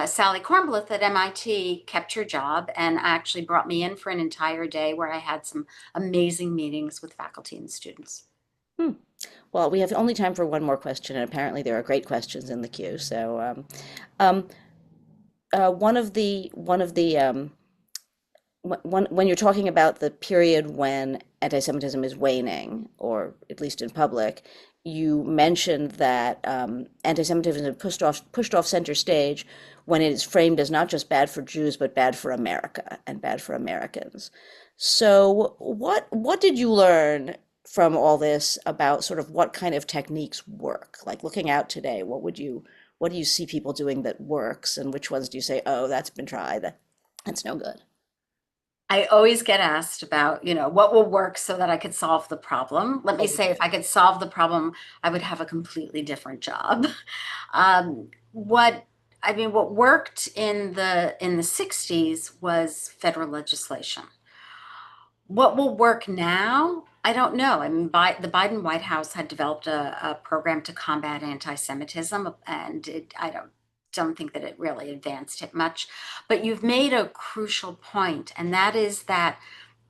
Sally Kornbluth at MIT kept her job and actually brought me in for an entire day where I had some amazing meetings with faculty and students. Hmm. Well, we have only time for one more question, and apparently there are great questions in the queue. So, um, when you're talking about the period when anti-Semitism is waning, or at least in public, you mentioned that anti-Semitism is pushed off center stage when it is framed as not just bad for Jews, but bad for America and bad for Americans. So, what did you learn from all this about sort of what kind of techniques work? Like looking out today, what do you see people doing that works, and which ones do you say, oh, that's been tried, that's no good? I always get asked about, what will work so that I could solve the problem. Let me Oh, say, if I could solve the problem, I would have a completely different job. What worked in the 60s was federal legislation. What will work now? I don't know. I mean, the Biden White House had developed a program to combat anti-Semitism, and I don't think that it really advanced it much. But you've made a crucial point, and that is that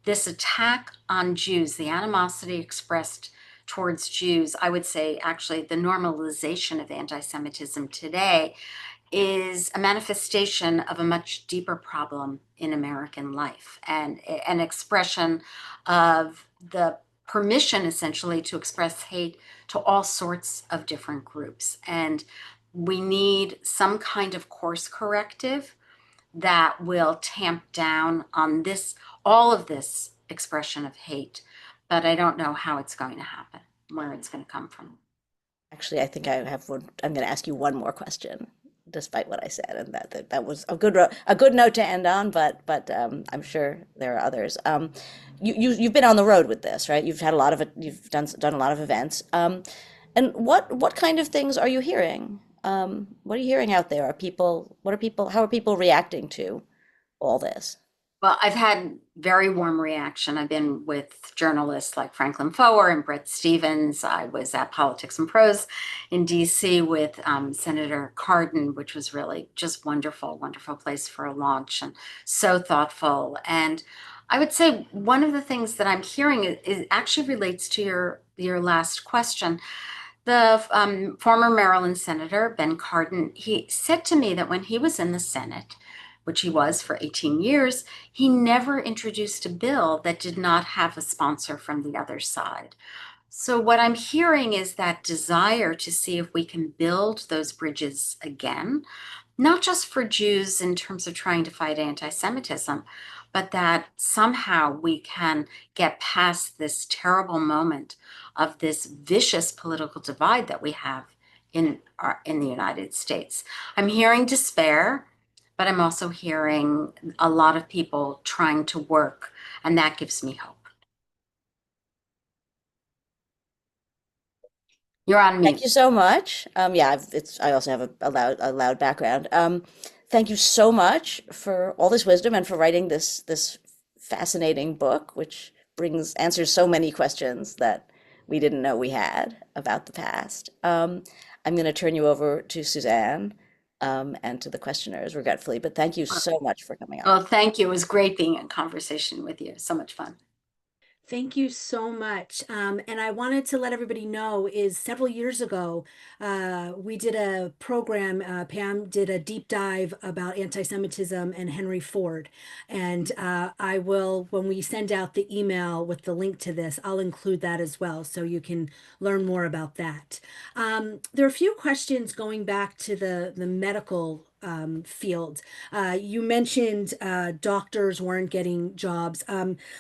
this attack on Jews, the animosity expressed towards Jews, I would say actually the normalization of anti-Semitism today is a manifestation of a much deeper problem in American life and an expression of the permission essentially to express hate to all sorts of different groups. And we need some kind of course corrective that will tamp down on all of this expression of hate. But I don't know how it's going to happen, where it's going to come from. actually, I think I have one. I'm going to ask you one more question, despite what I said, and that was a good note to end on. But I'm sure there are others. You've been on the road with this, right? You've had a lot of it. You've done a lot of events. And what kind of things are you hearing? What are you hearing out there? How are people reacting to all this? Well, I've had very warm reaction. I've been with journalists like Franklin Foer and Bret Stephens. I was at Politics and Prose in DC with Senator Cardin, which was really just wonderful, wonderful place for a launch and so thoughtful. And I would say one of the things that I'm hearing is actually relates to your last question. The former Maryland Senator, Ben Cardin, he said to me that when he was in the Senate, which he was for 18 years, he never introduced a bill that did not have a sponsor from the other side. So, what I'm hearing is that desire to see if we can build those bridges again, not just for Jews in terms of trying to fight anti Semitism, but that somehow we can get past this terrible moment of this vicious political divide that we have in the United States. I'm hearing despair, but I'm also hearing a lot of people trying to work, and that gives me hope. You're on Thank mute. you so much. Yeah, I also have a loud background. Thank you so much for all this wisdom and for writing this fascinating book, which brings answers so many questions that we didn't know we had about the past. I'm going to turn you over to Suzanne, and to the questioners, regretfully, but thank you so much for coming on. Well, thank you. It was great being in conversation with you. So much fun. Thank you so much. And I wanted to let everybody know is several years ago, we did a program, Pam did a deep dive about anti-Semitism and Henry Ford. And I will, when we send out the email with the link to this, I'll include that as well so you can learn more about that. There are a few questions going back to the medical field. You mentioned doctors weren't getting jobs.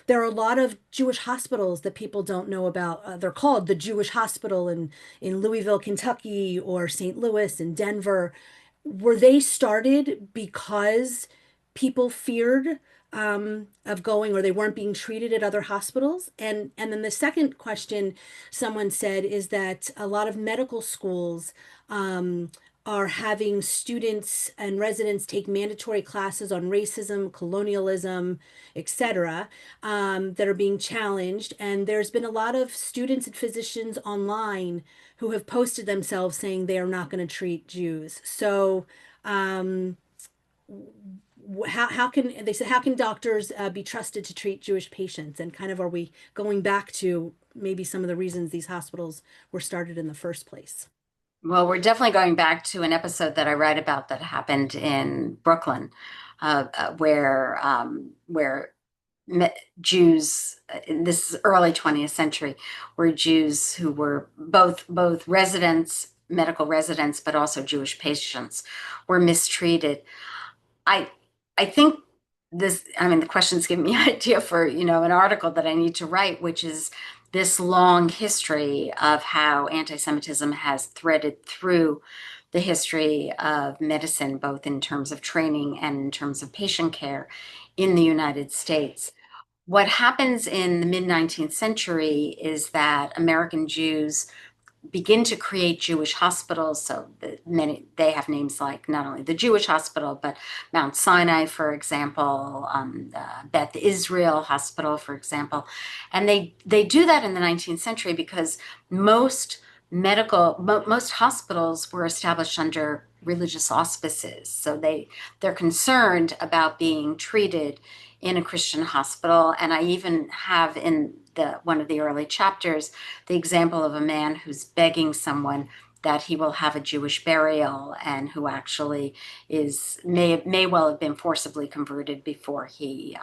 There are a lot of Jewish hospitals that people don't know about. They're called the Jewish Hospital in Louisville, Kentucky, or St. Louis and Denver. Were they started because people feared of going, or they weren't being treated at other hospitals? And then the second question someone said is that a lot of medical schools are having students and residents take mandatory classes on racism, colonialism, etc., that are being challenged. And there's been a lot of students and physicians online who have posted themselves saying they are not going to treat Jews. So, um, how can they say how can doctors be trusted to treat Jewish patients? And kind of are we going back to maybe some of the reasons these hospitals were started in the first place? Well, we're definitely going back to an episode that I write about that happened in Brooklyn, where Jews, this is early 20th century, where Jews who were both residents, medical residents, but also Jewish patients, were mistreated. I I think I mean, the questions give me an idea for, an article that I need to write, which is this long history of how anti-Semitism has threaded through the history of medicine, both in terms of training and in terms of patient care in the United States. What happens in the mid 19th century is that American Jews begin to create Jewish hospitals. So they have names like not only the Jewish Hospital, but Mount Sinai, for example, Beth Israel Hospital, for example, and they do that in the 19th century because most hospitals were established under religious auspices. So they're concerned about being treated in a Christian hospital. And I even have in one of the early chapters the example of a man who's begging someone that he will have a Jewish burial, and who actually may well have been forcibly converted before he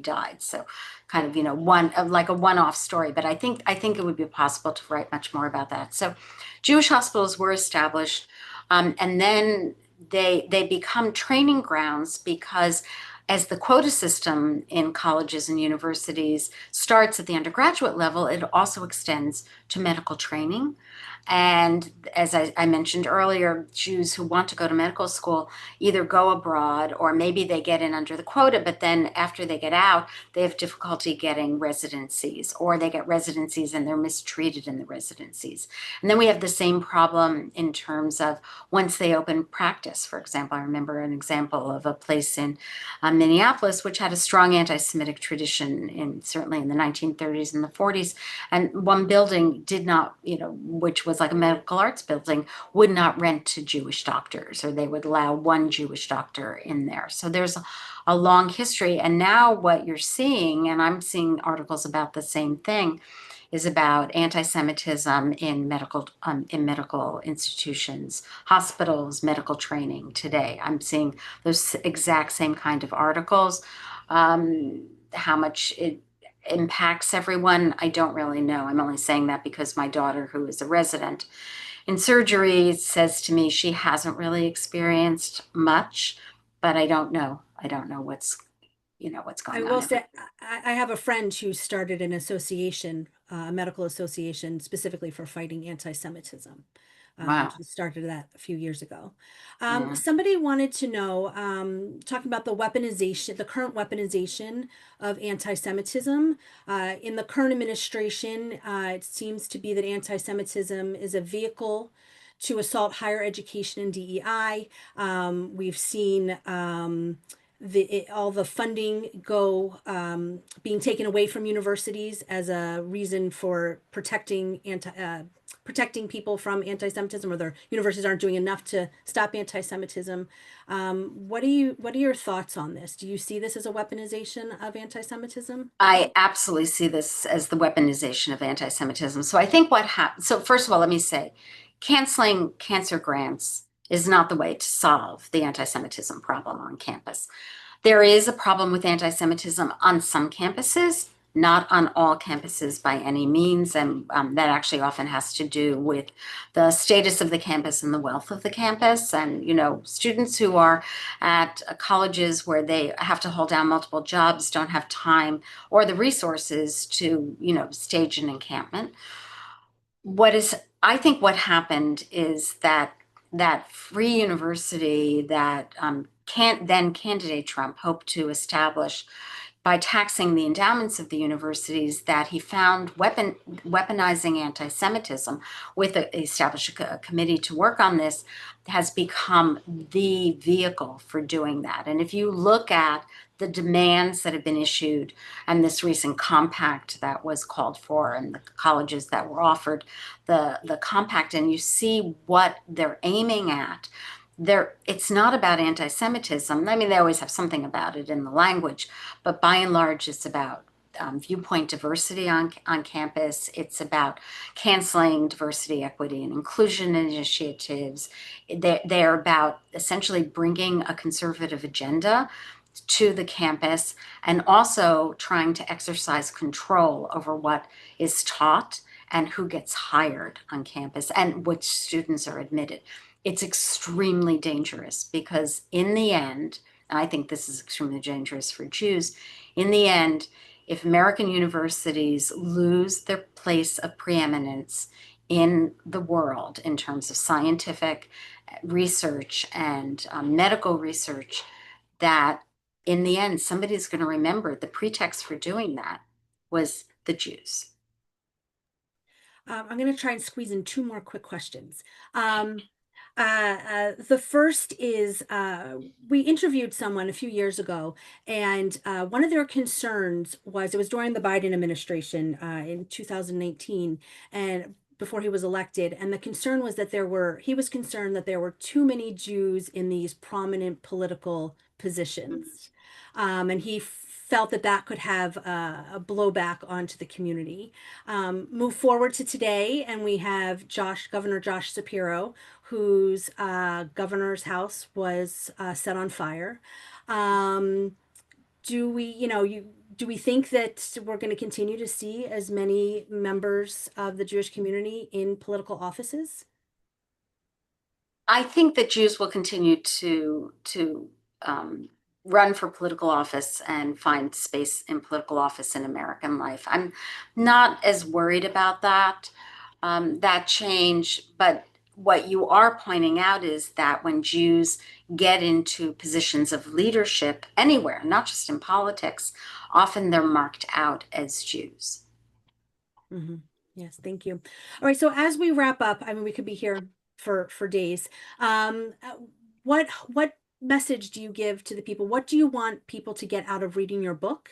died. So, kind of one like a one-off story. But I think it would be possible to write much more about that. So, Jewish hospitals were established, and then they become training grounds because as the quota system in colleges and universities starts at the undergraduate level, it also extends to medical training. And as I mentioned earlier, Jews who want to go to medical school either go abroad or maybe they get in under the quota, but then after they get out, they have difficulty getting residencies, or they get residencies and they're mistreated in the residencies. And then we have the same problem in terms of once they open practice. For example, I remember an example of a place in Minneapolis, which had a strong anti-Semitic tradition certainly in the 1930s and the 40s. And one building did not, which was like a medical arts building, would not rent to Jewish doctors, or they would allow one Jewish doctor in there. So there's a long history. And now what you're seeing, and I'm seeing articles about the same thing, is about anti-Semitism in medical institutions, hospitals, medical training today. I'm seeing those exact same kind of articles. How much it impacts everyone, I don't really know. I'm only saying that because my daughter, who is a resident in surgery, says to me she hasn't really experienced much, but I don't know. I don't know what's I going will on. say, I have a friend who started an association, a medical association, specifically for fighting anti-Semitism. Wow. She started that a few years ago. Yeah. Somebody wanted to know, talking about the weaponization, the current weaponization of anti-Semitism. In the current administration, it seems to be that anti-Semitism is a vehicle to assault higher education and DEI. We've seen all the funding being taken away from universities as a reason for protecting people from anti-Semitism, or their universities aren't doing enough to stop anti-Semitism. What are your thoughts on this? Do you see this as a weaponization of anti-Semitism? I absolutely see this as the weaponization of anti-Semitism. So I think what happened, so first of all, let me say, canceling cancer grants is not the way to solve the anti-Semitism problem on campus. There is a problem with anti-Semitism on some campuses, not on all campuses by any means, and that actually often has to do with the status of the campus and the wealth of the campus. And, you know, students who are at colleges where they have to hold down multiple jobs don't have time or the resources to, you know, stage an encampment. I think what happened is that free university that candidate Trump hoped to establish by taxing the endowments of the universities, that he found weaponizing anti-Semitism with establish a committee to work on this, has become the vehicle for doing that. And if you look at the demands that have been issued and this recent compact that was called for and the colleges that were offered the compact, and you see what they're aiming at, it's not about anti-Semitism. I mean, they always have something about it in the language, but by and large, it's about viewpoint diversity on campus. It's about canceling diversity, equity, and inclusion initiatives. They're about essentially bringing a conservative agenda to the campus, and also trying to exercise control over what is taught and who gets hired on campus and which students are admitted. It's extremely dangerous because in the end, and I think this is extremely dangerous for Jews, in the end, if American universities lose their place of preeminence in the world in terms of scientific research and medical research, that in the end, somebody's going to remember the pretext for doing that was the Jews. I'm going to try and squeeze in two more quick questions. The first is, we interviewed someone a few years ago, and one of their concerns was, it was during the Biden administration in 2019, and before he was elected, and the concern was that he was concerned that there were too many Jews in these prominent political positions. And he felt that that could have a blowback onto the community. Move forward to today, and we have Governor Josh Shapiro, whose governor's house was set on fire. Do we think that we're going to continue to see as many members of the Jewish community in political offices? I think that Jews will continue to run for political office and find space in political office in American life. I'm not as worried about that change, but what you are pointing out is that when Jews get into positions of leadership anywhere, not just in politics, often they're marked out as Jews. Mm-hmm. Yes, thank you. All right, so as we wrap up, I mean, we could be here for days. What message do you give to the people? What do you want people to get out of reading your book?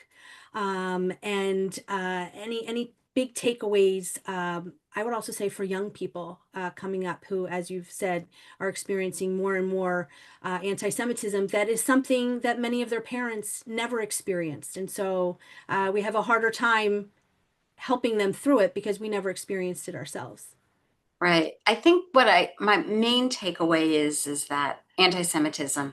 And any big takeaways? I would also say for young people coming up who, as you've said, are experiencing more and more anti-Semitism. That is something that many of their parents never experienced, and so we have a harder time helping them through it because we never experienced it ourselves. Right. I think my main takeaway is that anti-Semitism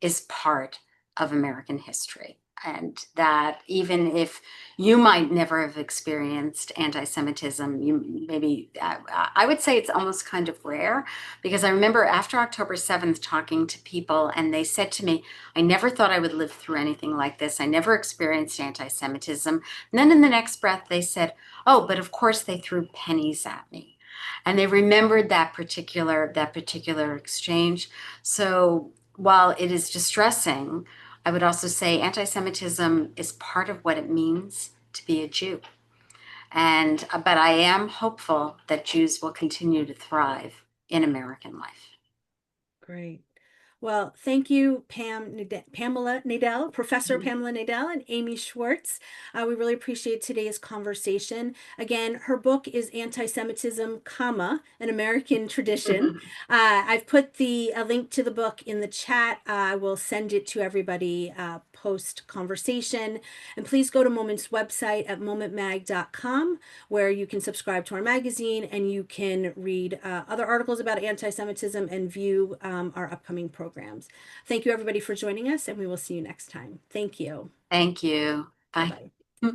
is part of American history. And that even if you might never have experienced anti-Semitism, you maybe, I would say it's almost kind of rare, because I remember after October 7th talking to people and they said to me, I never thought I would live through anything like this. I never experienced anti-Semitism. And then in the next breath, they said, oh, but of course they threw pennies at me. and they remembered that particular exchange. So while it is distressing, I would also say anti-Semitism is part of what it means to be a Jew. And but I am hopeful that Jews will continue to thrive in American life. Great. Well, thank you, Pamela Nadell, Professor Mhm. Pamela Nadell, and Amy Schwartz. We really appreciate today's conversation. Again, her book is Anti-Semitism, comma, an American Tradition. I've put a link to the book in the chat. I will send it to everybody post conversation. And please go to Moment's website at momentmag.com, where you can subscribe to our magazine and you can read other articles about anti-Semitism and view our upcoming programs. Thank you, everybody, for joining us, and we will see you next time. Thank you. Thank you. Bye Bye. bye.